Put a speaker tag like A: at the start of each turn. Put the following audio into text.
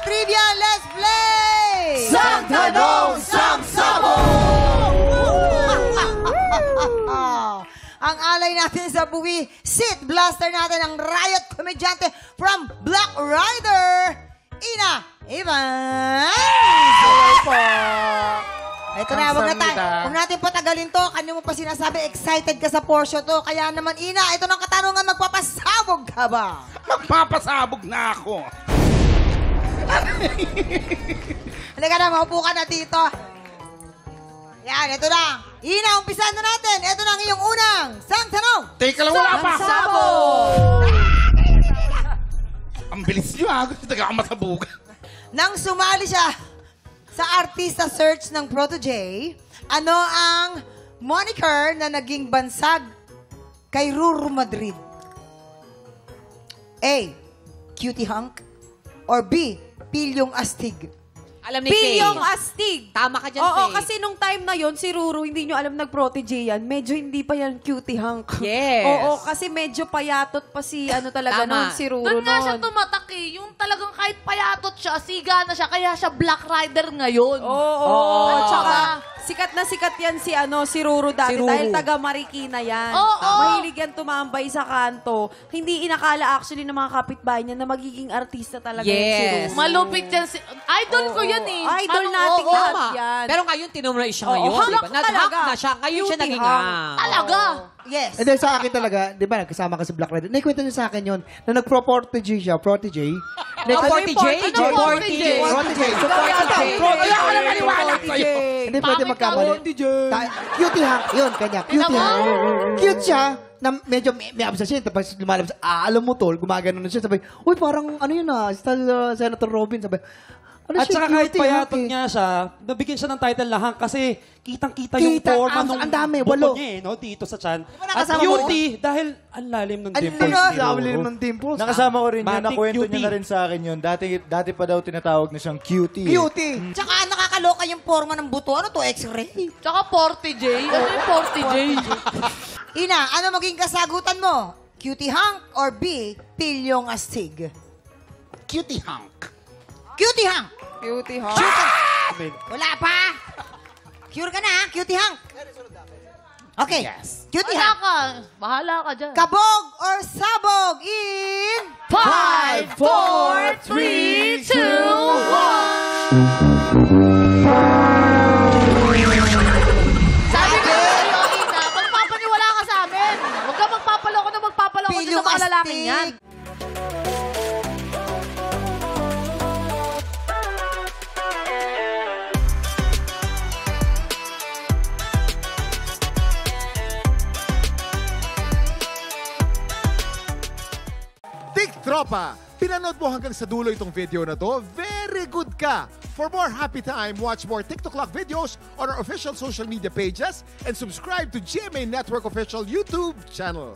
A: trivia, let's play!
B: Sang Tanong, Sang Sabog!
A: Ang alay natin sa buwi, Sit Blaster natin ang riot komedyante from Black Rider, Ina Evans! Hello po! Ito na, huwag natin patagalin to. Kanyo mo pa sinasabi, excited ka sa Porsche to. Kaya naman, Ina, ito ng katanungan, magpapasabog ka ba?
C: Magpapasabog na ako.
A: Halika na, maupo ka na dito. Yan, ito na. Ina, umpisan na natin. Ito na ang iyong unang sang tanong.
C: Teka lang, wala pa.
A: Sabog!
C: Ang bilis nyo ha. Gusto talaga ako masabog.
A: Nang sumali siya sa artista search ng Proto-J, ano ang moniker na naging bansag kay Ruru Madrid? A. Cutie Hunk or B. Pilyong Astig?
B: Alam ni Faye.
D: Pilyong Astig.
B: Tama ka dyan,
D: Oo,
B: Faye.
D: kasi nung time na yon si Ruru, hindi nyo alam nag-protege yan. Medyo hindi pa yan cutie hunk.
B: Yes.
D: Oo, kasi medyo payatot pa si ano talaga
B: Tama.
D: nun, si Ruru
E: Doon nga siya
D: nun.
E: tumatak eh. Yung talagang kahit payatot siya, siga na siya, kaya siya Black Rider ngayon.
D: Oo,
B: Oo.
D: tsaka sikat na sikat yan si ano si Ruru dati
B: Si Ruru.
D: dahil taga Marikina yan.
E: Oo.
D: Mahilig yan tumambay sa kanto. Hindi inakala actually ng mga kapitbahay niya na magiging artista talaga yan si
B: Yes.
D: Ruru.
E: Malupit yan si... Idol ko yan eh.
D: Idol
E: Ano,
D: nating
E: oo.
D: lahat
B: Tama.
D: yan.
B: Pero ngayon, tinumulay siya
D: Oo,
B: ngayon.
D: hunk
B: Diba? Nag-hunk
D: talaga.
B: na siya. Ngayon siya
D: Cutie
B: naging
D: hunk.
E: Talaga.
A: Yes.
F: And then sa akin talaga, di ba, nagkasama ka sa Black Rider. Naikwento niyo sa akin yun, na nagpro-protege siya, protege.
B: Ano, 40J?
E: Ano, 40J?
F: Protege. So,
C: Kaya ka na maniwala sa'yo.
F: hindi pwede
E: Pangit
F: magkamali. Cutie hunk, yun, kanya. Cutie
E: Tingnan mo.
F: hunk. Cute siya, na medyo may absa siya. Tapos lumalabas, alam mo tol, gumagano na siya. Sabi, uy, parang ano yun style Senator Robin. Sabi, ano
G: At
F: siya,
G: saka kahit
F: cutie
G: payatot
F: hunk eh.
G: niya siya, nabigyan siya ng title lahang kasi kitang-kita yung
F: Kita,
G: forma
F: ang-
G: nung
F: ang dami,
G: buto
F: walo.
G: niya no, dito sa chan.
A: ba
G: At
A: nakasama mo
G: cutie, dahil ang lalim ng
F: Ang
G: dimples.
F: lalim
G: ni Ruru.
F: ng dimples.
H: Nakasama ko rin yun,
G: Matic
H: nakwento niya
G: cutie.
H: na rin sa akin yun. Dati pa daw tinatawag na siyang cutie.
F: Cutie.
A: Tsaka nakakaloka yung forma ng buto. Ano to, X-ray?
E: Tsaka 40J. Ano yung 40J?
A: Ina, ano maging kasagutan mo? Cutie Hunk or B. Pilyong Astig?
C: Cutie hunk.
A: Cutie Hunk!
D: Cutie hunk.
A: Wala pa! Cure ka na, ha? Cutie Hunk! Okay. Cutie
E: Bahala
A: Hunk.
E: ka. Bahala ka dyan.
A: Kabog or sabog in...
E: 5, 4, 3, 2, 1. Sabi ko sa'yo, Ina, magpapaniwala ka sa amin. Huwag ka magpapaloko na magpapaloko dyan sa mga lalaking yan.
I: Tik Tropa! Pinanood mo hanggang sa dulo itong video na to? Very good ka! For more happy time, watch more TikTok Clock videos on our official social media pages and subscribe to GMA Network official YouTube channel.